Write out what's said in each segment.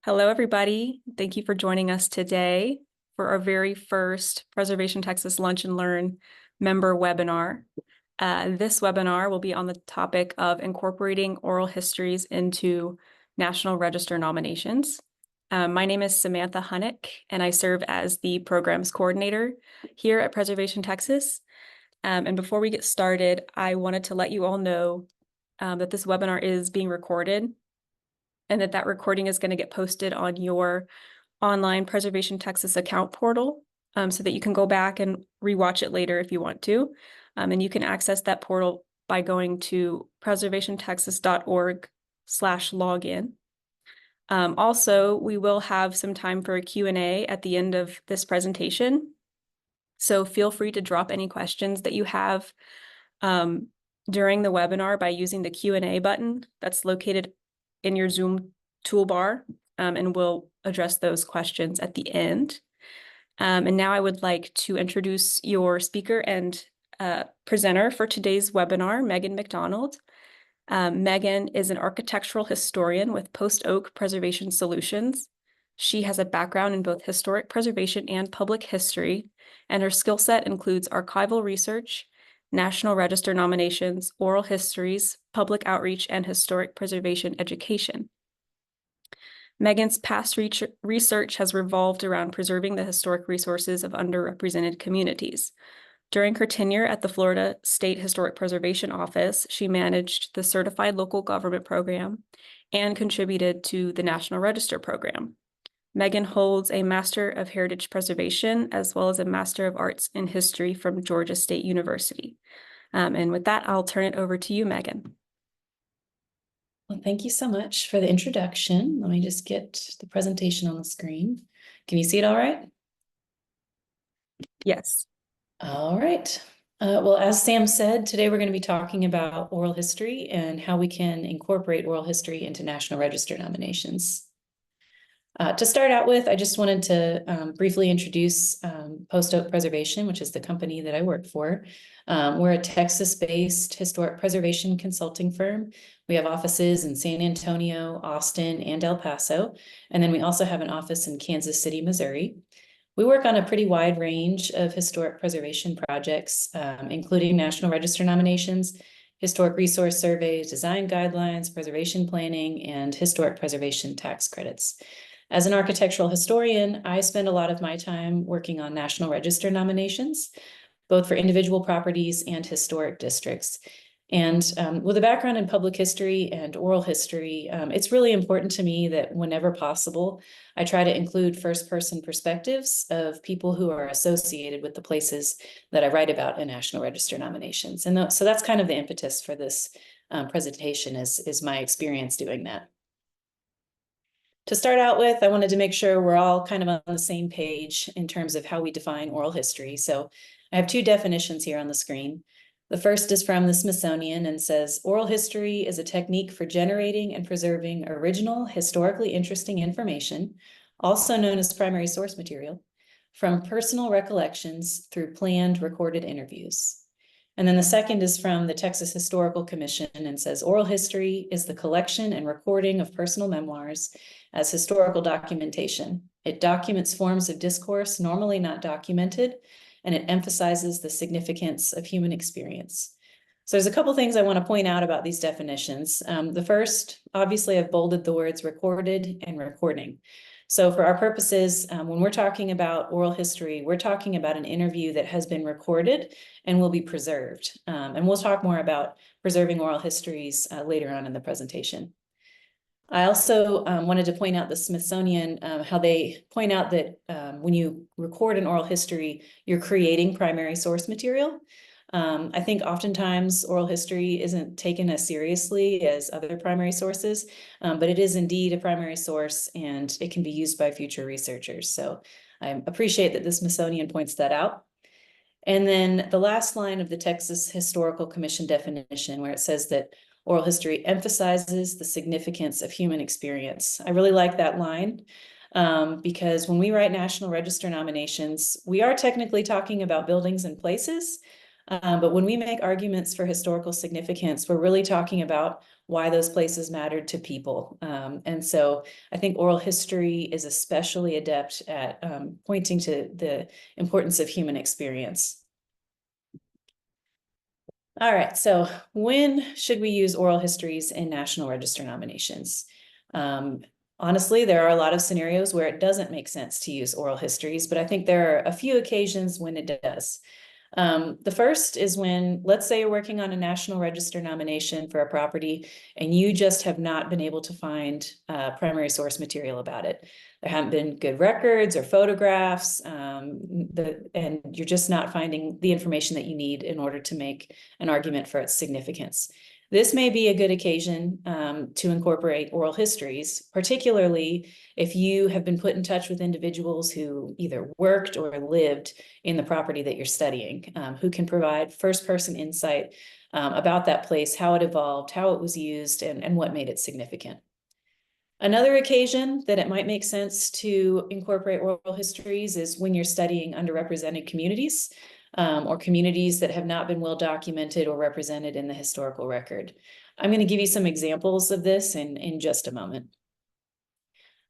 Hello, everybody. Thank you for joining us today for our very first Preservation Texas Lunch and Learn member webinar. This webinar will be on the topic of incorporating oral histories into National Register nominations. My name is Samantha Hunnick, and I serve as the programs coordinator here at Preservation Texas. And before we get started, I wanted to let you all know that this webinar is being recorded and that recording is going to get posted on your online Preservation Texas account portal so that you can go back and rewatch it later if you want to. And you can access that portal by going to preservationtexas.org/login. Also, we will have some time for a Q&A at the end of this presentation. So feel free to drop any questions that you have during the webinar by using the Q&A button that's located in your Zoom toolbar, and we'll address those questions at the end. And now I would like to introduce your speaker and presenter for today's webinar, Megan McDonald. Megan is an architectural historian with Post Oak Preservation Solutions. She has a background in both historic preservation and public history, and her skill set includes archival research, National Register nominations, oral histories, public outreach, and historic preservation education. Megan's past research has revolved around preserving the historic resources of underrepresented communities. During her tenure at the Florida State Historic Preservation Office, she managed the Certified Local Government Program and contributed to the National Register Program. Megan holds a Master of Heritage Preservation as well as a Master of Arts in History from Georgia State University. And with that, I'll turn it over to you, Megan. Well, thank you so much for the introduction. Let me just get the presentation on the screen. Can you see it all right? Yes. All right. Well, as Sam said, today we're going to be talking about oral history and how we can incorporate oral history into National Register nominations. To start out with, I just wanted to briefly introduce Post Oak Preservation, which is the company that I work for. We're a Texas-based historic preservation consulting firm. We have offices in San Antonio, Austin, and El Paso. And then we also have an office in Kansas City, Missouri. We work on a pretty wide range of historic preservation projects, including National Register nominations, historic resource surveys, design guidelines, preservation planning, and historic preservation tax credits. As an architectural historian, I spend a lot of my time working on National Register nominations, both for individual properties and historic districts. And with a background in public history and oral history, it's really important to me that whenever possible, I try to include first-person perspectives of people who are associated with the places that I write about in National Register nominations. And so that's kind of the impetus for this presentation is my experience doing that. To start out with, I wanted to make sure we're all kind of on the same page in terms of how we define oral history. So I have two definitions here on the screen. The first is from the Smithsonian and says, oral history is a technique for generating and preserving original, historically interesting information, also known as primary source material, from personal recollections through planned recorded interviews. And then the second is from the Texas Historical Commission and says, oral history is the collection and recording of personal memoirs as historical documentation. It documents forms of discourse normally not documented, and it emphasizes the significance of human experience. So there's a couple things I want to point out about these definitions. The first, obviously, I've bolded the words recorded and recording. So for our purposes, when we're talking about oral history, we're talking about an interview that has been recorded and will be preserved. And we'll talk more about preserving oral histories later on in the presentation. I also wanted to point out the Smithsonian, how they point out that when you record an oral history, you're creating primary source material. I think oftentimes oral history isn't taken as seriously as other primary sources, but it is indeed a primary source and it can be used by future researchers. So I appreciate that the Smithsonian points that out. And then the last line of the Texas Historical Commission definition, where it says that oral history emphasizes the significance of human experience. I really like that line because when we write National Register nominations, we are technically talking about buildings and places, But when we make arguments for historical significance, we're really talking about why those places mattered to people. And so I think oral history is especially adept at pointing to the importance of human experience. All right, so when should we use oral histories in National Register nominations? Honestly, there are a lot of scenarios where it doesn't make sense to use oral histories, but I think there are a few occasions when it does. The first is when, let's say you're working on a National Register nomination for a property and you just have not been able to find primary source material about it. There haven't been good records or photographs, and you're just not finding the information that you need in order to make an argument for its significance. This may be a good occasion to incorporate oral histories, particularly if you have been put in touch with individuals who either worked or lived in the property that you're studying, who can provide first-person insight about that place, how it evolved, how it was used, and what made it significant. Another occasion that it might make sense to incorporate oral histories is when you're studying underrepresented communities, or communities that have not been well documented or represented in the historical record. I'm going to give you some examples of this in just a moment.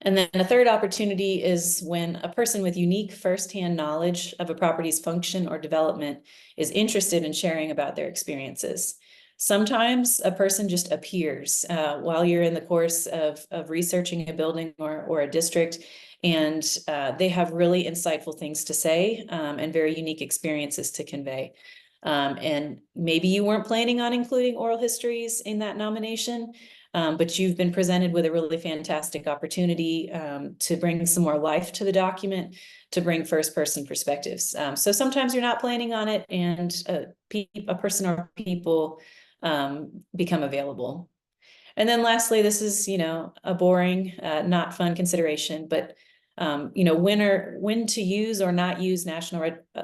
And then a third opportunity is when a person with unique firsthand knowledge of a property's function or development is interested in sharing about their experiences. Sometimes a person just appears while you're in the course of researching a building or a district, and they have really insightful things to say and very unique experiences to convey. And maybe you weren't planning on including oral histories in that nomination, but you've been presented with a really fantastic opportunity to bring some more life to the document, to bring first-person perspectives. So sometimes you're not planning on it, and a person or people become available. And then lastly, this is, a boring, not fun consideration, but when to use or not use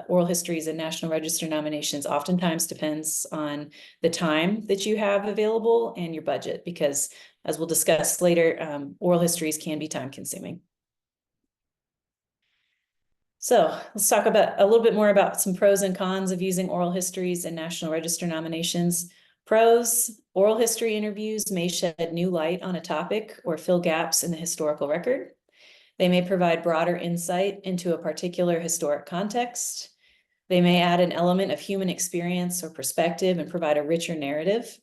oral histories and National Register nominations oftentimes depends on the time that you have available and your budget, because as we'll discuss later, oral histories can be time consuming. So let's talk about a little bit more about some pros and cons of using oral histories and National Register nominations. Pros: oral history interviews may shed new light on a topic or fill gaps in the historical record. They may provide broader insight into a particular historic context. They may add an element of human experience or perspective and provide a richer narrative.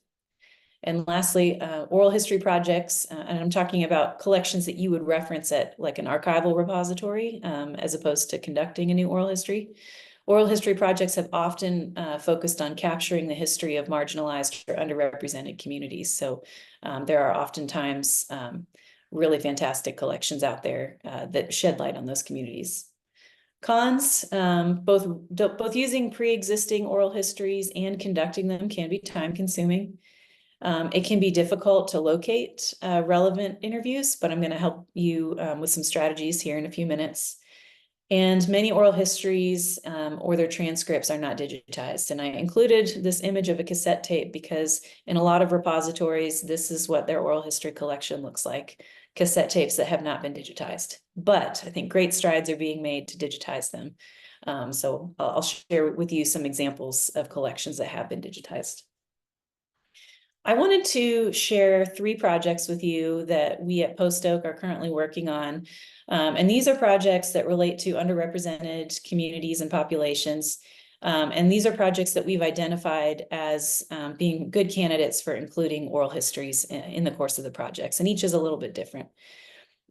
And lastly, oral history projects, and I'm talking about collections that you would reference at like an archival repository, as opposed to conducting a new oral history. Oral history projects have often focused on capturing the history of marginalized or underrepresented communities. So there are oftentimes really fantastic collections out there that shed light on those communities. Cons: both using pre-existing oral histories and conducting them can be time consuming. It can be difficult to locate relevant interviews, but I'm going to help you with some strategies here in a few minutes. And many oral histories or their transcripts are not digitized. And I included this image of a cassette tape because in a lot of repositories, this is what their oral history collection looks like: cassette tapes that have not been digitized. But I think great strides are being made to digitize them. So I'll share with you some examples of collections that have been digitized. I wanted to share 3 projects with you that we at Post Oak are currently working on. And these are projects that relate to underrepresented communities and populations. And these are projects that we've identified as being good candidates for including oral histories in the course of the projects. And each is a little bit different.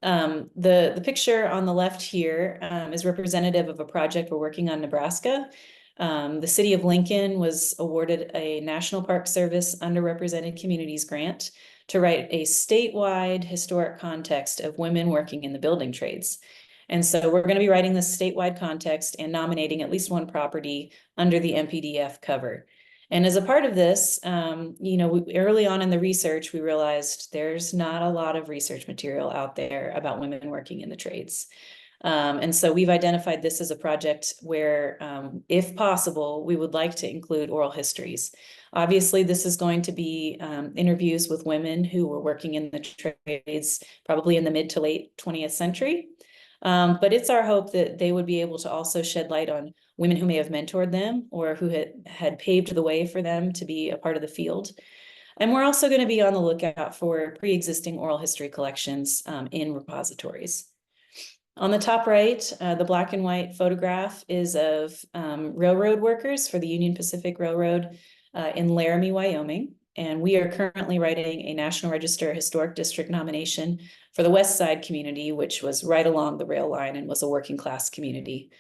The picture on the left here is representative of a project we're working on in Nebraska. The city of Lincoln was awarded a National Park Service Underrepresented Communities grant to write a statewide historic context of women working in the building trades. And so we're going to be writing this statewide context and nominating at least one property under the NPDF cover. And as a part of this, early on in the research, we realized there's not a lot of research material out there about women working in the trades. And so we've identified this as a project where, if possible, we would like to include oral histories. Obviously, this is going to be interviews with women who were working in the trades, probably in the mid to late 20th century. But it's our hope that they would be able to also shed light on women who may have mentored them or who had paved the way for them to be a part of the field. And we're also going to be on the lookout for pre-existing oral history collections in repositories. On the top right, the black and white photograph is of railroad workers for the Union Pacific Railroad in Laramie, Wyoming. And we are currently writing a National Register Historic District nomination for the West Side community, which was right along the rail line and was a working class community.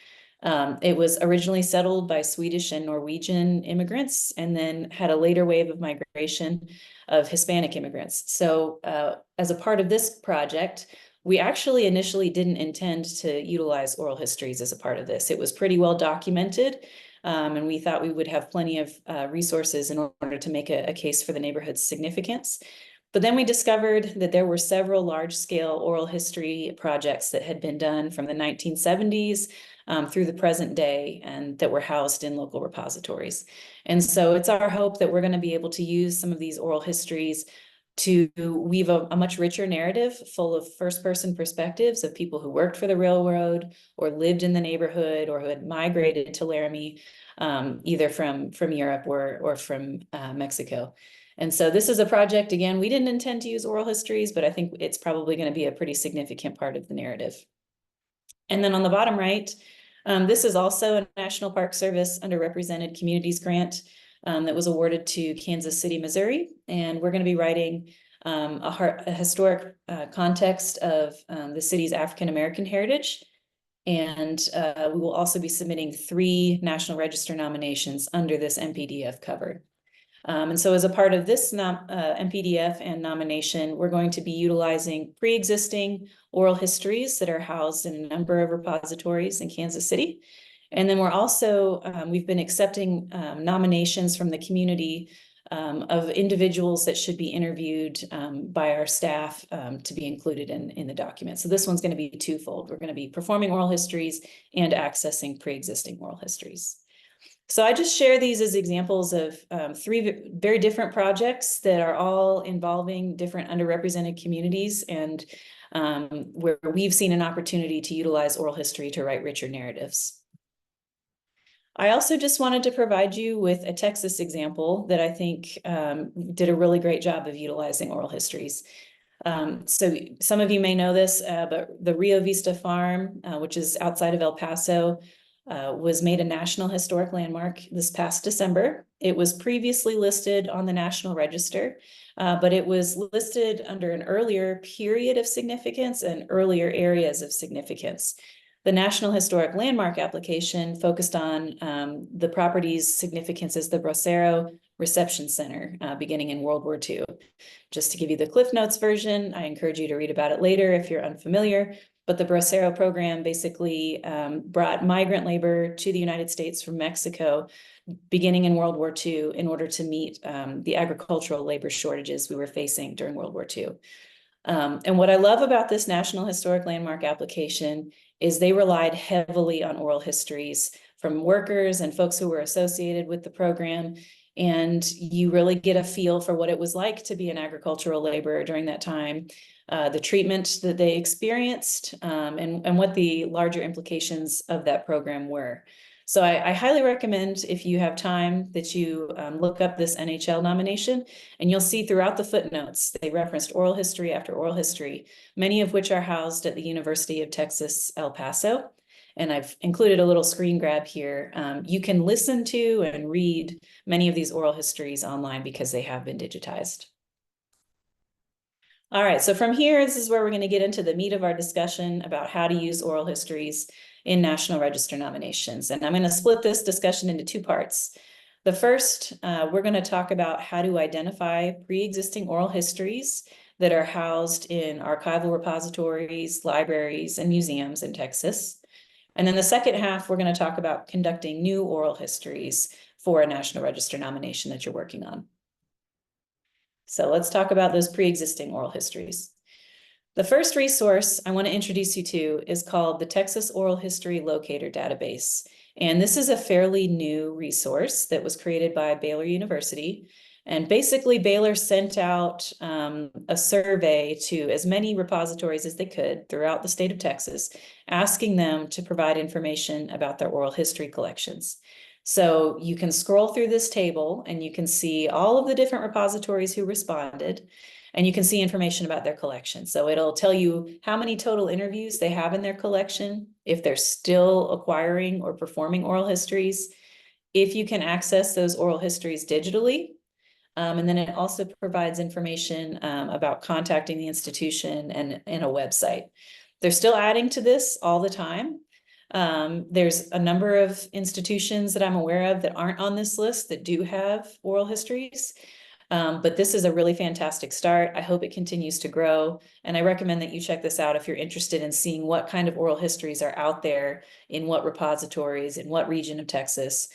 It was originally settled by Swedish and Norwegian immigrants, and then had a later wave of migration of Hispanic immigrants. So as a part of this project, we actually initially didn't intend to utilize oral histories as a part of this. It was pretty well documented, and we thought we would have plenty of resources in order to make a case for the neighborhood's significance. But then we discovered that there were several large-scale oral history projects that had been done from the 1970s through the present day, and that were housed in local repositories. And so it's our hope that we're going to be able to use some of these oral histories to weave a much richer narrative full of first-person perspectives of people who worked for the railroad or lived in the neighborhood or who had migrated to Laramie, either from Europe or from Mexico. And so this is a project, again, we didn't intend to use oral histories, but I think it's probably going to be a pretty significant part of the narrative. And then on the bottom right, this is also a National Park Service Underrepresented Communities grant that was awarded to Kansas City, Missouri. And we're going to be writing a historic context of the city's African-American heritage. And we will also be submitting 3 National Register nominations under this NPDF cover. And so as a part of this NPDF and nomination, we're going to be utilizing pre-existing oral histories that are housed in a number of repositories in Kansas City. And then we're also, we've been accepting nominations from the community of individuals that should be interviewed by our staff to be included in the document. So this one's going to be twofold. We're going to be performing oral histories and accessing pre-existing oral histories. So I just share these as examples of 3 very different projects that are all involving different underrepresented communities, and where we've seen an opportunity to utilize oral history to write richer narratives. I also just wanted to provide you with a Texas example that I think did a really great job of utilizing oral histories. So some of you may know this, but the Rio Vista Farm, which is outside of El Paso, was made a National Historic Landmark this past December. It was previously listed on the National Register, but it was listed under an earlier period of significance and earlier areas of significance. The National Historic Landmark application focused on the property's significance as the Bracero Reception Center beginning in World War II. Just to give you the Cliff Notes version, I encourage you to read about it later if you're unfamiliar. But the Bracero program basically brought migrant labor to the United States from Mexico beginning in World War II in order to meet the agricultural labor shortages we were facing during World War II. And what I love about this National Historic Landmark application is they relied heavily on oral histories from workers and folks who were associated with the program. And you really get a feel for what it was like to be an agricultural laborer during that time, the treatment that they experienced, and what the larger implications of that program were. So I highly recommend, if you have time, that you look up this NHL nomination, and you'll see throughout the footnotes, they referenced oral history after oral history, many of which are housed at the University of Texas, El Paso. And I've included a little screen grab here. You can listen to and read many of these oral histories online because they have been digitized. All right, so from here, this is where we're going to get into the meat of our discussion about how to use oral histories in National Register nominations. And I'm going to split this discussion into 2 parts. The first, we're going to talk about how to identify pre-existing oral histories that are housed in archival repositories, libraries, and museums in Texas. And then the second half, we're going to talk about conducting new oral histories for a National Register nomination that you're working on. So let's talk about those pre-existing oral histories. The first resource I want to introduce you to is called the Texas Oral History Locator Database. And this is a fairly new resource that was created by Baylor University. And basically, Baylor sent out a survey to as many repositories as they could throughout the state of Texas, asking them to provide information about their oral history collections. So you can scroll through this table and you can see all of the different repositories who responded, and you can see information about their collection. So it'll tell you how many total interviews they have in their collection, if they're still acquiring or performing oral histories, if you can access those oral histories digitally. And then it also provides information about contacting the institution and a website. They're still adding to this all the time. There's a number of institutions that I'm aware of that aren't on this list that do have oral histories. But this is a really fantastic start. I hope it continues to grow. And I recommend that you check this out if you're interested in seeing what kind of oral histories are out there, in what repositories, in what region of Texas,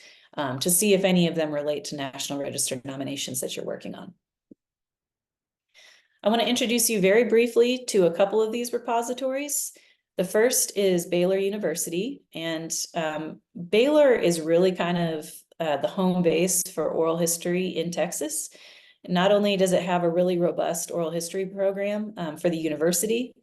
to see if any of them relate to National Register nominations that you're working on. I want to introduce you very briefly to a couple of these repositories. The first is Baylor University, and Baylor is really kind of the home base for oral history in Texas. Not only does it have a really robust oral history program for the university,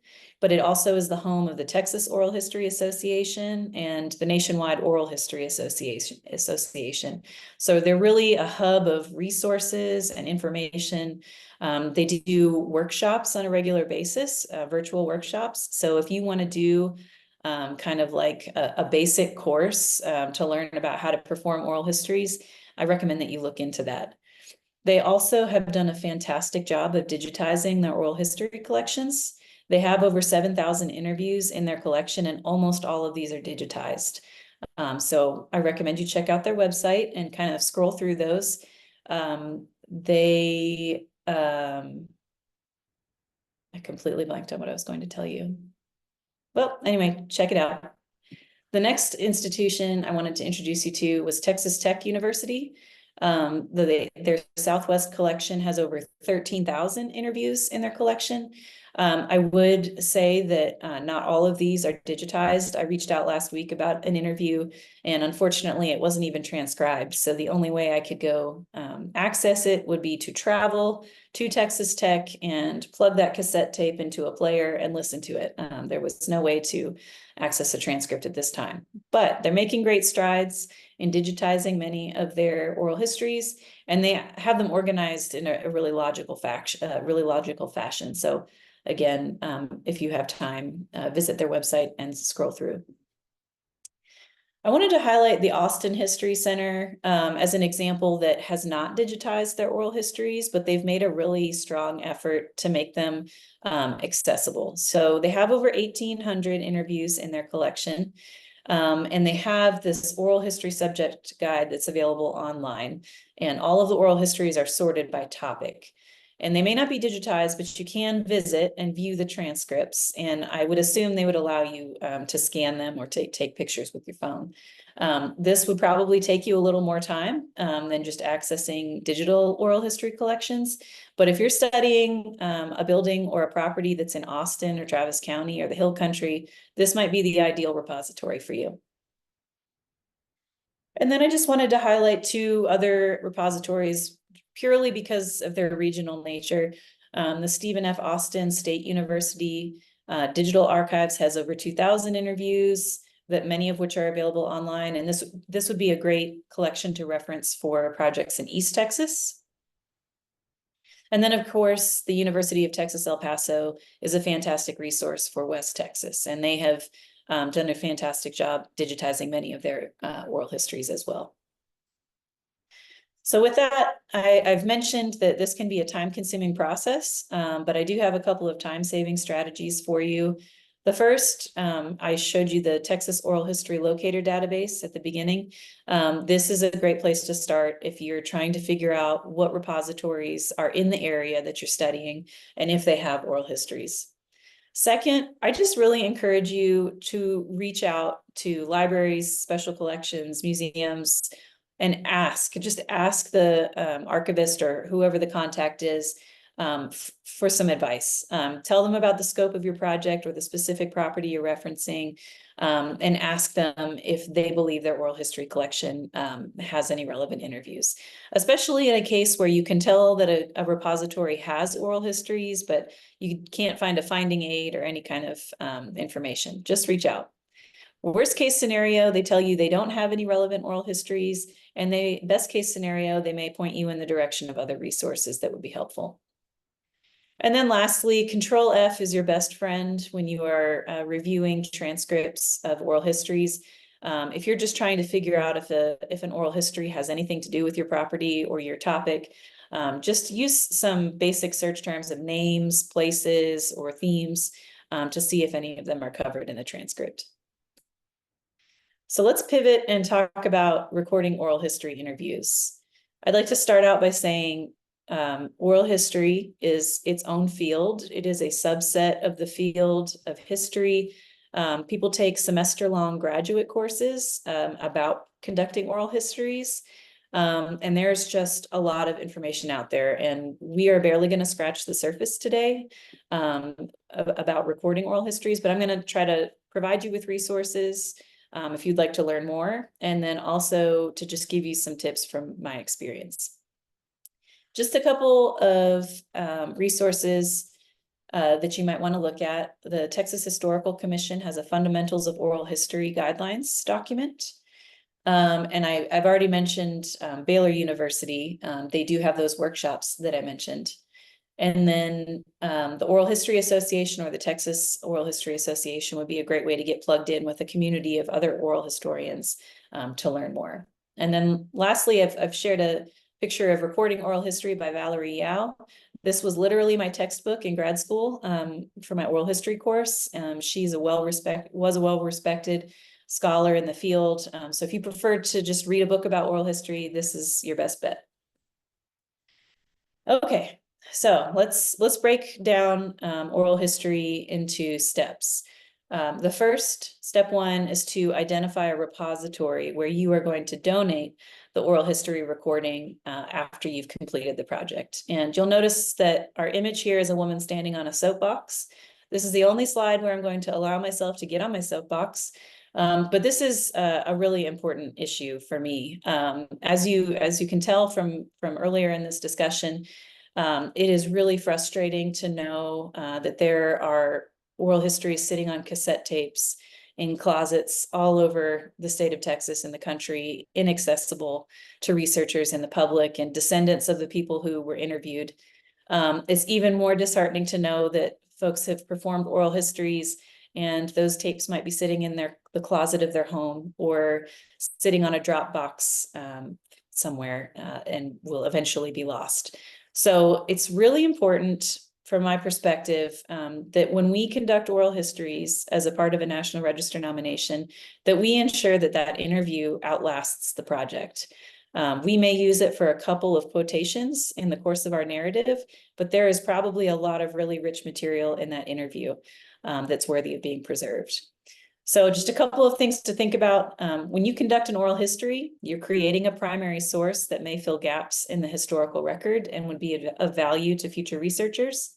but it also is the home of the Texas Oral History Association and the Nationwide Oral History Association. So they're really a hub of resources and information. They do workshops on a regular basis, virtual workshops. So if you want to do kind of like a basic course to learn about how to perform oral histories, I recommend that you look into that. They also have done a fantastic job of digitizing their oral history collections. They have over 7,000 interviews in their collection, and almost all of these are digitized. So I recommend you check out their website and kind of scroll through those. I completely blanked on what I was going to tell you. Well, anyway, check it out. The next institution I wanted to introduce you to was Texas Tech University. Their Southwest collection has over 13,000 interviews in their collection. I would say that not all of these are digitized. I reached out last week about an interview, and unfortunately it wasn't even transcribed. So the only way I could go access it would be to travel to Texas Tech and plug that cassette tape into a player and listen to it. There was no way to access a transcript at this time, but they're making great strides in digitizing many of their oral histories, and they have them organized in a really logical fashion. So again, if you have time, visit their website and scroll through. I wanted to highlight the Austin History Center as an example that has not digitized their oral histories, but they've made a really strong effort to make them accessible. So they have over 1,800 interviews in their collection. And they have this oral history subject guide that's available online, and all of the oral histories are sorted by topic. And they may not be digitized, but you can visit and view the transcripts. And I would assume they would allow you to scan them or take pictures with your phone. This would probably take you a little more time than just accessing digital oral history collections. But if you're studying a building or a property that's in Austin or Travis County or the Hill Country, this might be the ideal repository for you. And then I just wanted to highlight two other repositories purely because of their regional nature. The Stephen F. Austin State University Digital Archives has over 2,000 interviews, that many of which are available online. And this would be a great collection to reference for projects in East Texas. And then, of course, the University of Texas El Paso is a fantastic resource for West Texas, and they have done a fantastic job digitizing many of their oral histories as well. So with that, I've mentioned that this can be a time-consuming process, but I do have a couple of time-saving strategies for you. The first, I showed you the Texas Oral History Locator database at the beginning. This is a great place to start if you're trying to figure out what repositories are in the area that you're studying and if they have oral histories. Second, I just really encourage you to reach out to libraries, special collections, museums, and just ask the archivist or whoever the contact is for some advice. Tell them about the scope of your project or the specific property you're referencing, and ask them if they believe their oral history collection has any relevant interviews, especially in a case where you can tell that a repository has oral histories, but you can't find a finding aid or any kind of information. Just reach out. Worst case scenario, they tell you they don't have any relevant oral histories, and best case scenario, they may point you in the direction of other resources that would be helpful. And then lastly, Control F is your best friend when you are reviewing transcripts of oral histories. If you're just trying to figure out if an oral history has anything to do with your property or your topic, just use some basic search terms of names, places, or themes to see if any of them are covered in the transcript. So let's pivot and talk about recording oral history interviews. I'd like to start out by saying oral history is its own field. It is a subset of the field of history. People take semester-long graduate courses about conducting oral histories. And there's just a lot of information out there, and we are barely going to scratch the surface today about recording oral histories, but I'm going to try to provide you with resources if you'd like to learn more, and then also to just give you some tips from my experience. Just a couple of resources that you might want to look at. The Texas Historical Commission has a Fundamentals of Oral History Guidelines document. And I've already mentioned Baylor University. They do have those workshops that I mentioned. And then the Oral History Association or the Texas Oral History Association would be a great way to get plugged in with a community of other oral historians to learn more. And then lastly, I've shared a picture of Recording Oral History by Valerie Yao. This was literally my textbook in grad school for my oral history course. She's was a well-respected scholar in the field. So if you prefer to just read a book about oral history, this is your best bet. Okay, so let's break down oral history into steps. The first, step one, is to identify a repository where you are going to donate the oral history recording after you've completed the project. And you'll notice that our image here is a woman standing on a soapbox. This is the only slide where I'm going to allow myself to get on my soapbox. But this is a really important issue for me. As you can tell from earlier in this discussion, it is really frustrating to know that there are oral histories sitting on cassette tapes in closets all over the state of Texas and the country, inaccessible to researchers and the public and descendants of the people who were interviewed. It's even more disheartening to know that folks have performed oral histories and those tapes might be sitting in the closet of their home or sitting on a Dropbox somewhere and will eventually be lost. So it's really important from my perspective that when we conduct oral histories as a part of a National Register nomination, that we ensure that that interview outlasts the project. We may use it for a couple of quotations in the course of our narrative, but there is probably a lot of really rich material in that interview that's worthy of being preserved. So just a couple of things to think about. When you conduct an oral history, you're creating a primary source that may fill gaps in the historical record and would be of value to future researchers.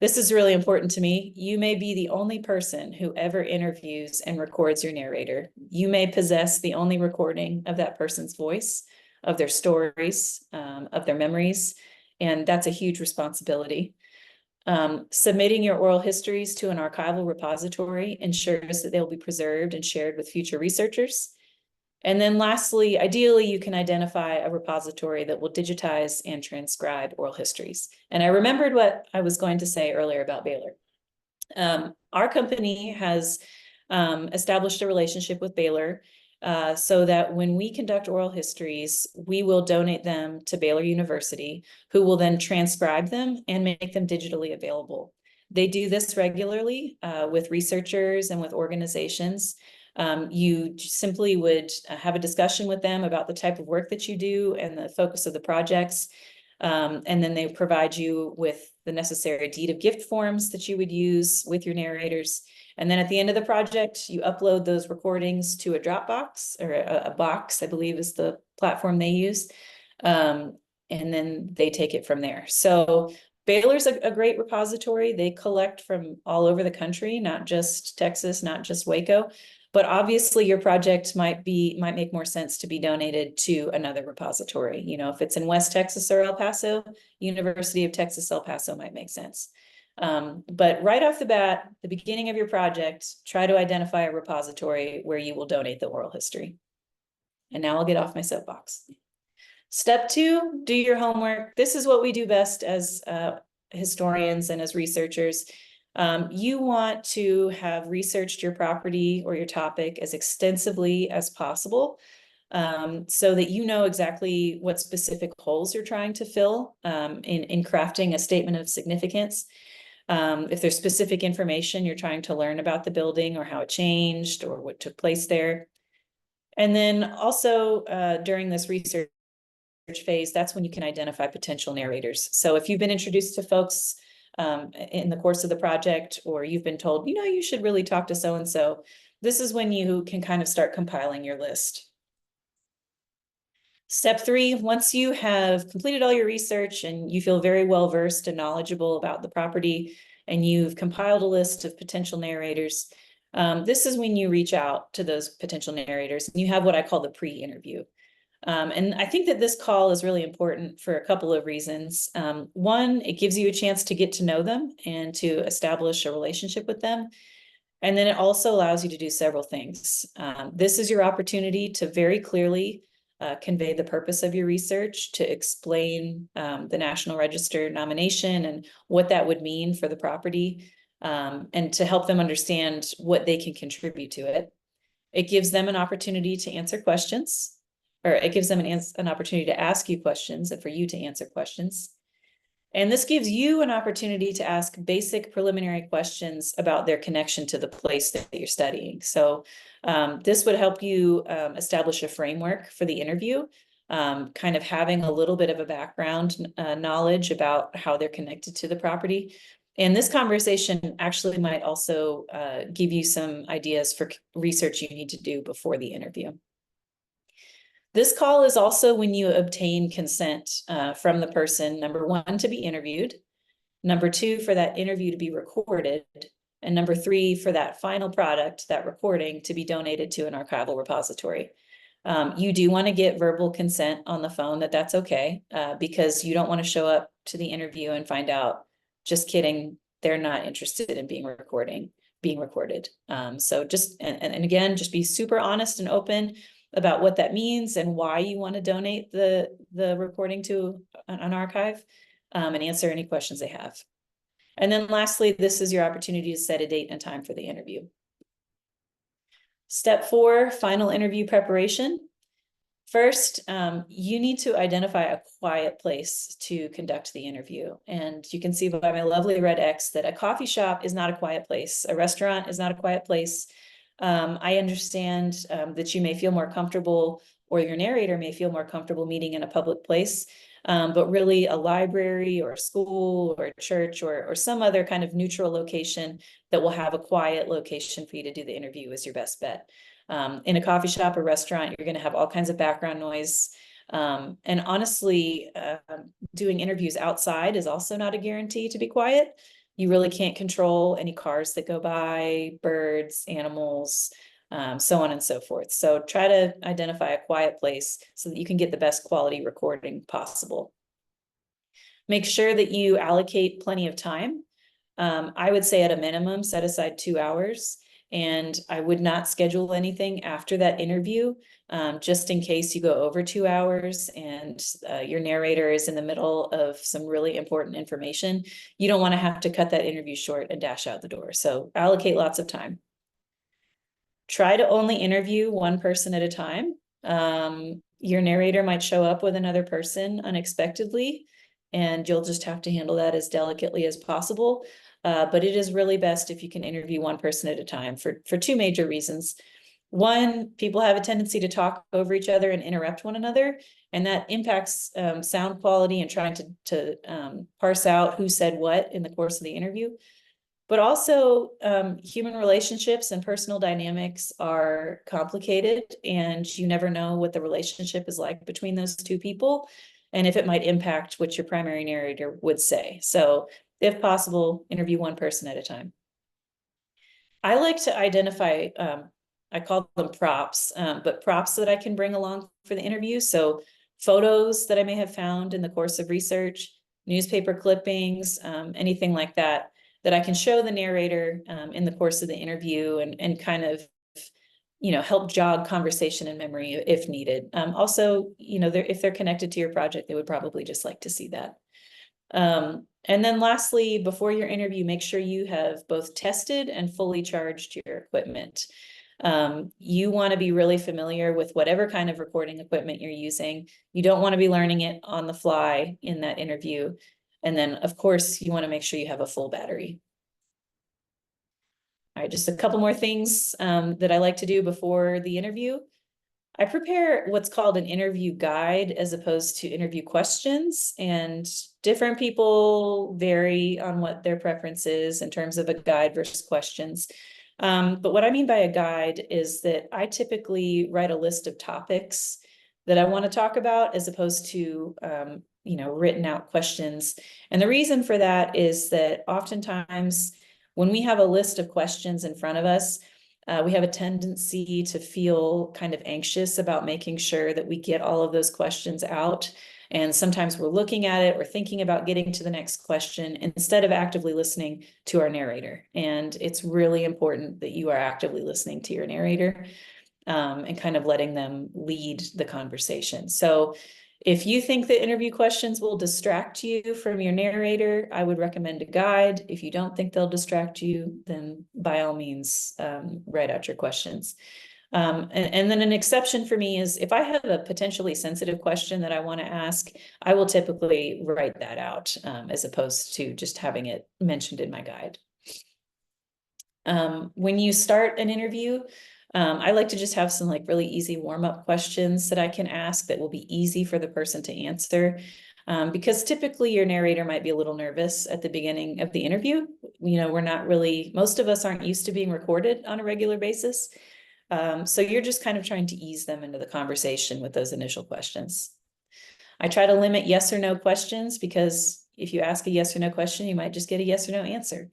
This is really important to me. You may be the only person who ever interviews and records your narrator. You may possess the only recording of that person's voice, of their stories, of their memories, and that's a huge responsibility. Submitting your oral histories to an archival repository ensures that they'll be preserved and shared with future researchers. And then lastly, ideally, you can identify a repository that will digitize and transcribe oral histories. And I remembered what I was going to say earlier about Baylor. Our company has established a relationship with Baylor so that when we conduct oral histories, we will donate them to Baylor University, who will then transcribe them and make them digitally available. They do this regularly with researchers and with organizations. You simply would have a discussion with them about the type of work that you do and the focus of the projects. And then they provide you with the necessary deed of gift forms that you would use with your narrators. And then at the end of the project, you upload those recordings to a Dropbox or a box, I believe is the platform they use. And then they take it from there. So Baylor's a great repository. They collect from all over the country, not just Texas, not just Waco. But obviously your project might make more sense to be donated to another repository. You know, if it's in West Texas or El Paso, University of Texas, El Paso might make sense. But right off the bat, the beginning of your project, try to identify a repository where you will donate the oral history. And now I'll get off my soapbox. Step 2, do your homework. This is what we do best as historians and as researchers. You want to have researched your property or your topic as extensively as possible, so that you know exactly what specific holes you're trying to fill in crafting a statement of significance. If there's specific information you're trying to learn about the building or how it changed or what took place there. And then also during this research phase, that's when you can identify potential narrators. So if you've been introduced to folks in the course of the project, or you've been told, you know, you should really talk to so-and-so, this is when you can kind of start compiling your list. Step 3, once you have completed all your research and you feel very well versed and knowledgeable about the property, and you've compiled a list of potential narrators, this is when you reach out to those potential narrators, and you have what I call the pre-interview. And I think that this call is really important for a couple of reasons. One, it gives you a chance to get to know them and to establish a relationship with them. And then it also allows you to do several things. This is your opportunity to very clearly convey the purpose of your research, to explain the National Register nomination and what that would mean for the property, and to help them understand what they can contribute to it. It gives them an opportunity to answer questions, or it gives them an opportunity to ask you questions and for you to answer questions. And this gives you an opportunity to ask basic preliminary questions about their connection to the place that you're studying. So this would help you establish a framework for the interview, kind of having a little bit of a background knowledge about how they're connected to the property. And this conversation actually might also give you some ideas for research you need to do before the interview. This call is also when you obtain consent from the person, number 1, to be interviewed, number 2, for that interview to be recorded, and number 3, for that final product, that recording, to be donated to an archival repository. You do want to get verbal consent on the phone that that's okay, because you don't want to show up to the interview and find out, just kidding, they're not interested in being recorded. So just, and again, just be super honest and open about what that means and why you want to donate the recording to an archive, and answer any questions they have. And then lastly, this is your opportunity to set a date and time for the interview. Step 4, final interview preparation. First, you need to identify a quiet place to conduct the interview. And you can see by my lovely red X that a coffee shop is not a quiet place. A restaurant is not a quiet place. I understand that you may feel more comfortable, or your narrator may feel more comfortable meeting in a public place, but really a library or a school or a church or some other kind of neutral location that will have a quiet location for you to do the interview is your best bet. In a coffee shop or restaurant, you're going to have all kinds of background noise. And honestly, doing interviews outside is also not a guarantee to be quiet. You really can't control any cars that go by, birds, animals, so on and so forth. So try to identify a quiet place so that you can get the best quality recording possible. Make sure that you allocate plenty of time. I would say at a minimum, set aside 2 hours. And I would not schedule anything after that interview, just in case you go over 2 hours and your narrator is in the middle of some really important information. You don't want to have to cut that interview short and dash out the door. So allocate lots of time. Try to only interview one person at a time. Your narrator might show up with another person unexpectedly, and you'll just have to handle that as delicately as possible. But it is really best if you can interview one person at a time for 2 major reasons. One, people have a tendency to talk over each other and interrupt one another, and that impacts sound quality and trying to parse out who said what in the course of the interview. But also, human relationships and personal dynamics are complicated, and you never know what the relationship is like between those 2 people. and if it might impact what your primary narrator would say. So if possible, interview one person at a time. I like to identify, I call them props, but props that I can bring along for the interview. So photos that I may have found in the course of research, newspaper clippings, anything like that, that I can show the narrator in the course of the interview and kind of, help jog conversation and memory if needed. Also, if they're connected to your project, they would probably just like to see that. And then lastly, before your interview, make sure you have both tested and fully charged your equipment. You want to be really familiar with whatever kind of recording equipment you're using. You don't want to be learning it on the fly in that interview. And then, of course, you want to make sure you have a full battery. All right, just a couple more things that I like to do before the interview. I prepare what's called an interview guide as opposed to interview questions, and different people vary on what their preference is in terms of a guide versus questions. But what I mean by a guide is that I typically write a list of topics that I want to talk about as opposed to written out questions. And the reason for that is that oftentimes when we have a list of questions in front of us, we have a tendency to feel kind of anxious about making sure that we get all of those questions out. And sometimes we're looking at it or thinking about getting to the next question instead of actively listening to our narrator. And it's really important that you are actively listening to your narrator and kind of letting them lead the conversation. So if you think the interview questions will distract you from your narrator, I would recommend a guide. If you don't think they'll distract you, then by all means, write out your questions. And then an exception for me is if I have a potentially sensitive question that I want to ask, I will typically write that out as opposed to just having it mentioned in my guide. When you start an interview, I like to just have some really easy warm-up questions that I can ask that will be easy for the person to answer. Because typically your narrator might be a little nervous at the beginning of the interview. Most of us aren't used to being recorded on a regular basis. So you're just kind of trying to ease them into the conversation with those initial questions. I try to limit yes or no questions because if you ask a yes or no question, you might just get a yes or no answer.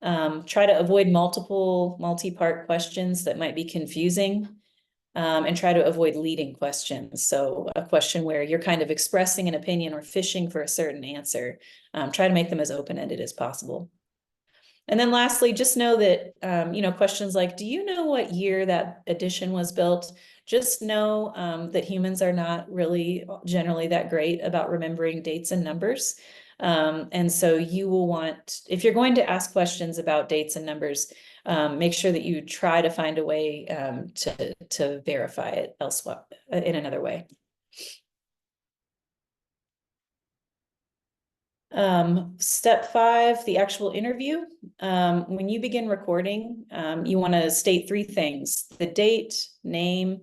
Try to avoid multi-part questions that might be confusing, and try to avoid leading questions. So a question where you're kind of expressing an opinion or fishing for a certain answer. Try to make them as open-ended as possible. And then lastly, just know that, questions like, do you know what year that edition was built? Just know that humans are not really generally that great about remembering dates and numbers. And so you will want, if you're going to ask questions about dates and numbers, make sure that you try to find a way to verify it elsewhere in another way. Step 5, the actual interview. When you begin recording, you want to state 3 things: the date, name,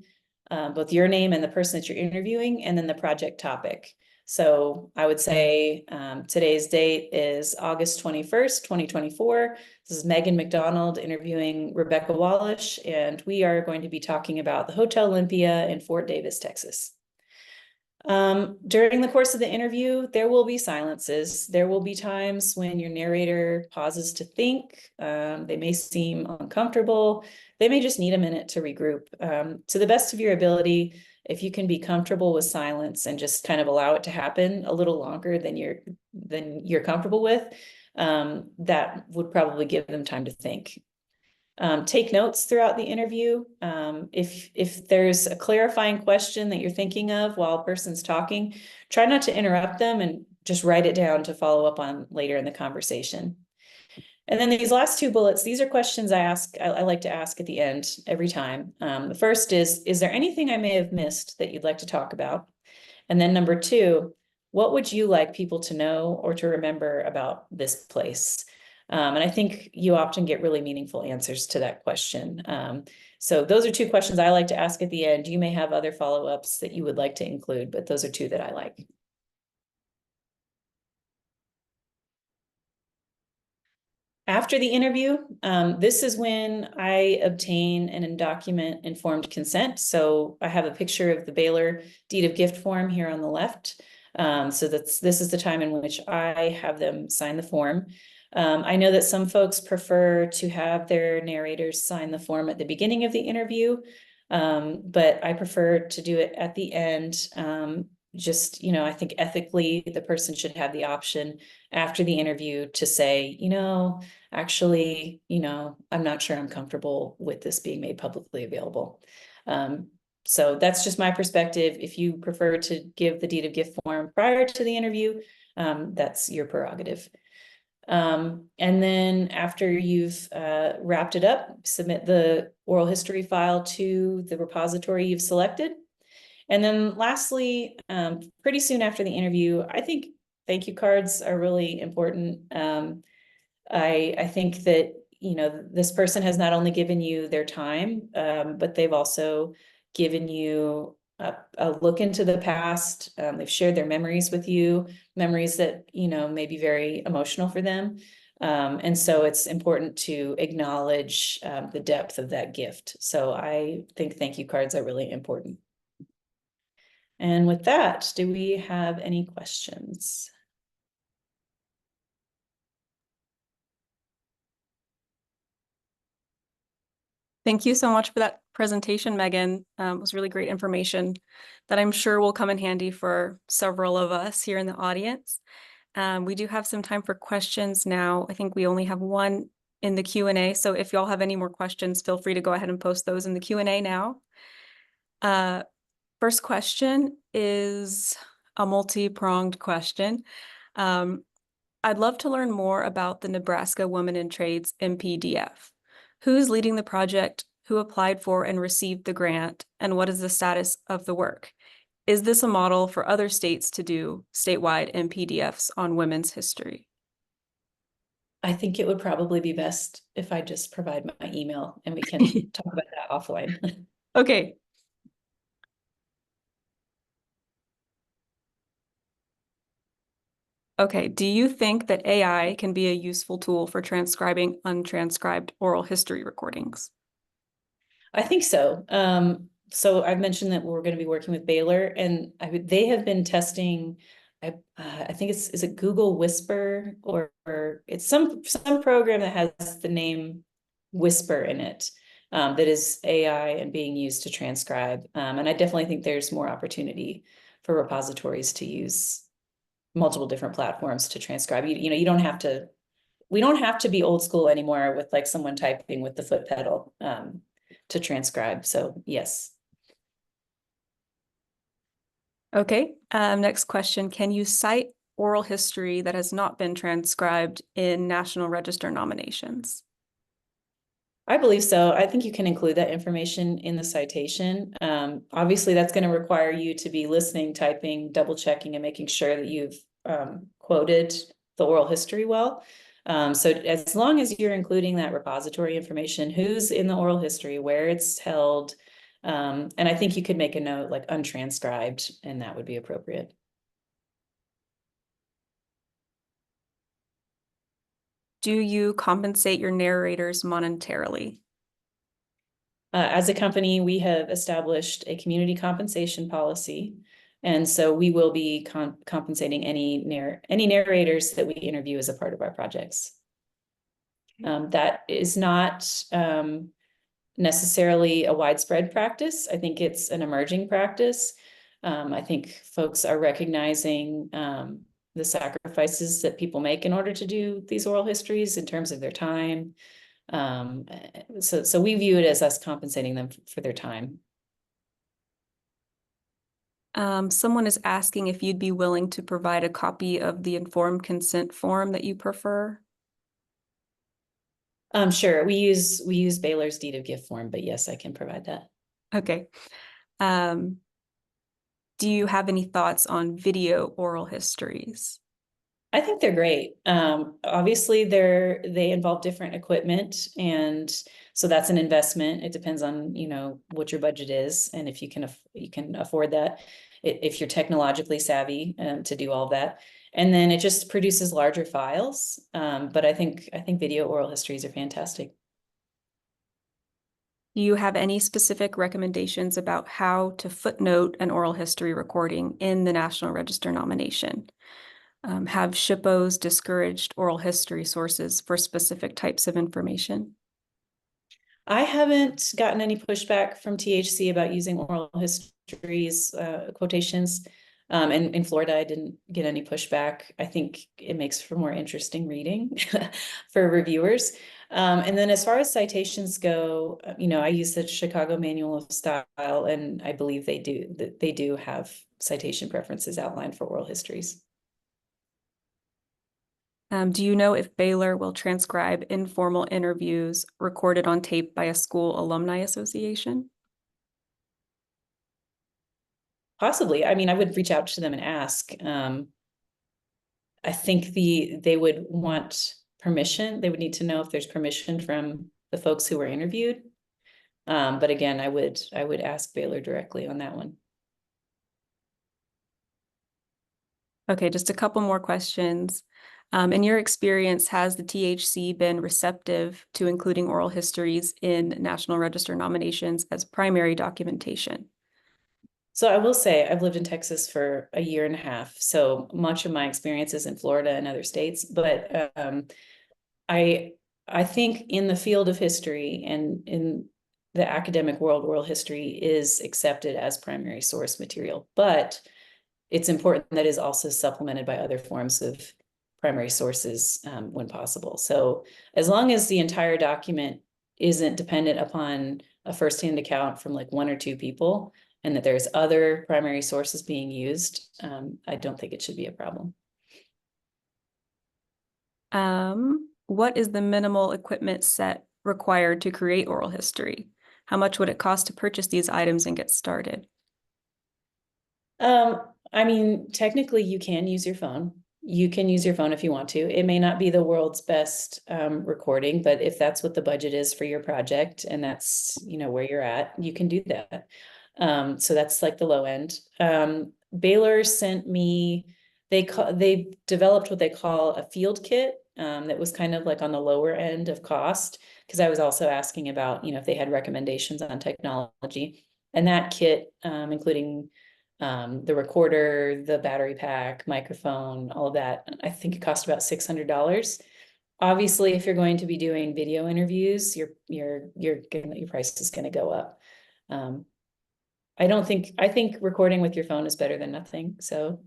both your name and the person that you're interviewing, and then the project topic. So I would say today's date is August 21st, 2024. This is Megan McDonald interviewing Rebecca Wallish, and we are going to be talking about the Hotel Olympia in Fort Davis, Texas. During the course of the interview, there will be silences. There will be times when your narrator pauses to think. They may seem uncomfortable. They may just need a minute to regroup. To the best of your ability, if you can be comfortable with silence and just kind of allow it to happen a little longer than you're comfortable with, that would probably give them time to think. Take notes throughout the interview. If there's a clarifying question that you're thinking of while a person's talking, try not to interrupt them and just write it down to follow up on later in the conversation. And then these last 2 bullets, these are questions I like to ask at the end every time. The first is there anything I may have missed that you'd like to talk about? And then number 2, what would you like people to know or to remember about this place? And I think you often get really meaningful answers to that question. So those are 2 questions I like to ask at the end. You may have other follow-ups that you would like to include, but those are 2 that I like. After the interview, this is when I obtain and document informed consent. So I have a picture of the Baylor deed of gift form here on the left. So this is the time in which I have them sign the form. I know that some folks prefer to have their narrators sign the form at the beginning of the interview, but I prefer to do it at the end. Just, I think ethically, the person should have the option after the interview to say, actually, I'm not sure I'm comfortable with this being made publicly available. So that's just my perspective. If you prefer to give the deed of gift form prior to the interview, that's your prerogative. And then after you've wrapped it up, submit the oral history file to the repository you've selected. And then lastly, pretty soon after the interview, I think thank you cards are really important. I think that, this person has not only given you their time, but they've also given you a look into the past. They've shared their memories with you, memories that, may be very emotional for them. And so it's important to acknowledge the depth of that gift. So I think thank you cards are really important. And with that, do we have any questions? Thank you so much for that presentation, Megan. It was really great information that I'm sure will come in handy for several of us here in the audience. We do have some time for questions now. I think we only have one in the Q&A. So if y'all have any more questions, feel free to go ahead and post those in the Q&A now. First question is a multi-pronged question. I'd love to learn more about the Nebraska Women in Trades MPDF. Who's leading the project, who applied for and received the grant, and what is the status of the work? Is this a model for other states to do statewide MPDFs on women's history? I think it would probably be best if I just provide my email and we can talk about that offline. Okay. Okay, do you think that AI can be a useful tool for transcribing untranscribed oral history recordings? I think so. So I've mentioned that we're going to be working with Baylor, and they have been testing. I think is it Google Whisper, or it's some program that has the name Whisper in it, that is AI and being used to transcribe. And I definitely think there's more opportunity for repositories to use multiple different platforms to transcribe. You don't have to. We don't have to be old school anymore with like someone typing with the foot pedal to transcribe. So yes. Okay, next question. Can you cite oral history that has not been transcribed in National Register nominations? I believe so. I think you can include that information in the citation. Obviously, that's going to require you to be listening, typing, double checking, and making sure that you've quoted the oral history well. So as long as you're including that repository information, who's in the oral history, where it's held, and I think you could make a note like untranscribed, and that would be appropriate. Do you compensate your narrators monetarily? As a company, we have established a community compensation policy. And so we will be compensating any narrators that we interview as a part of our projects. That is not necessarily a widespread practice. I think it's an emerging practice. I think folks are recognizing the sacrifices that people make in order to do these oral histories in terms of their time. So we view it as us compensating them for their time. Someone is asking if you'd be willing to provide a copy of the informed consent form that you prefer. Sure. We use Baylor's deed of gift form, but yes, I can provide that. Okay. Do you have any thoughts on video oral histories? I think they're great. Obviously, they involve different equipment, and so that's an investment. It depends on what your budget is, and if you can afford that, if you're technologically savvy to do all that. And then it just produces larger files. But I think video oral histories are fantastic. Do you have any specific recommendations about how to footnote an oral history recording in the National Register nomination? Have SHPOs discouraged oral history sources for specific types of information? I haven't gotten any pushback from THC about using oral histories quotations. And in Florida, I didn't get any pushback. I think it makes for more interesting reading for reviewers. And then as far as citations go, I use the Chicago Manual of Style, and I believe they do have citation preferences outlined for oral histories. Do you know if Baylor will transcribe informal interviews recorded on tape by a school alumni association? Possibly. I mean, I would reach out to them and ask. I think they would want permission. They would need to know if there's permission from the folks who were interviewed. But again, I would ask Baylor directly on that one. Okay, just a couple more questions. In your experience, has the THC been receptive to including oral histories in National Register nominations as primary documentation? So I will say I've lived in Texas for a year and a half, so much of my experience is in Florida and other states. But I think in the field of history and in the academic world, oral history is accepted as primary source material, but it's important that is also supplemented by other forms of primary sources when possible. So as long as the entire document isn't dependent upon a firsthand account from like one or two people, and that there's other primary sources being used, I don't think it should be a problem. What is the minimal equipment set required to create oral history? How much would it cost to purchase these items and get started? I mean, technically you can use your phone. You can use your phone if you want to. It may not be the world's best recording, but if that's what the budget is for your project and that's, where you're at, you can do that. So that's like the low end. Baylor sent me, they developed what they call a field kit that was kind of like on the lower end of cost, because I was also asking about, if they had recommendations on technology. And that kit, including the recorder, the battery pack, microphone, all of that, I think it cost about $600. Obviously, if you're going to be doing video interviews, your price is going to go up. I think recording with your phone is better than nothing. So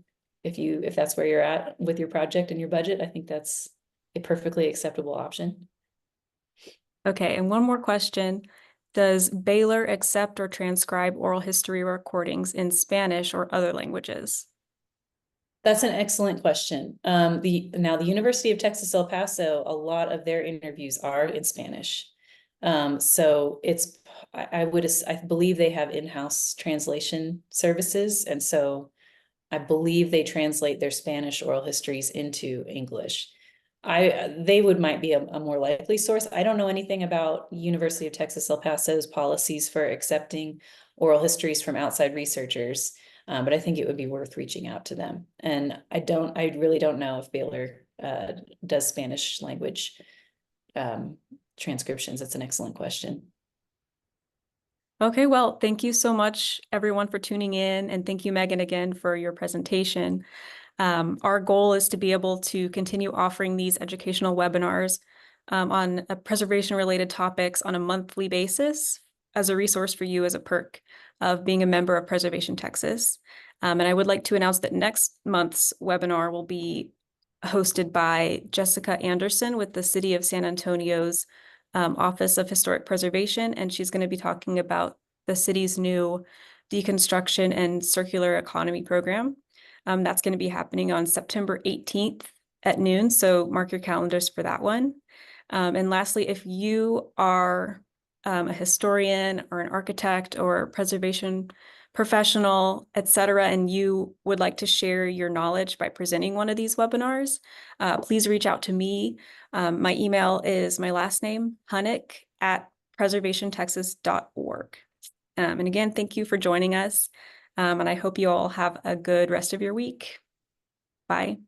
if that's where you're at with your project and your budget, I think that's a perfectly acceptable option. Okay, and one more question. Does Baylor accept or transcribe oral history recordings in Spanish or other languages? That's an excellent question. The University of Texas El Paso, a lot of their interviews are in Spanish. So I believe they have in-house translation services, and so I believe they translate their Spanish oral histories into English. They might be a more likely source. I don't know anything about University of Texas El Paso's policies for accepting oral histories from outside researchers, but I think it would be worth reaching out to them. And I really don't know if Baylor does Spanish language transcriptions. That's an excellent question. Okay, well, thank you so much, everyone, for tuning in, and thank you, Megan, again for your presentation. Our goal is to be able to continue offering these educational webinars on preservation-related topics on a monthly basis as a resource for you as a perk of being a member of Preservation Texas. And I would like to announce that next month's webinar will be hosted by Jessica Anderson with the City of San Antonio's Office of Historic Preservation, and she's going to be talking about the city's new deconstruction and circular economy program. That's going to be happening on September 18th at noon, so mark your calendars for that one. And lastly, if you are a historian or an architect or preservation professional, etc., and you would like to share your knowledge by presenting one of these webinars, please reach out to me. My email is my last name, hunnick@preservationtexas.org. And again, thank you for joining us. And I hope you all have a good rest of your week. Bye.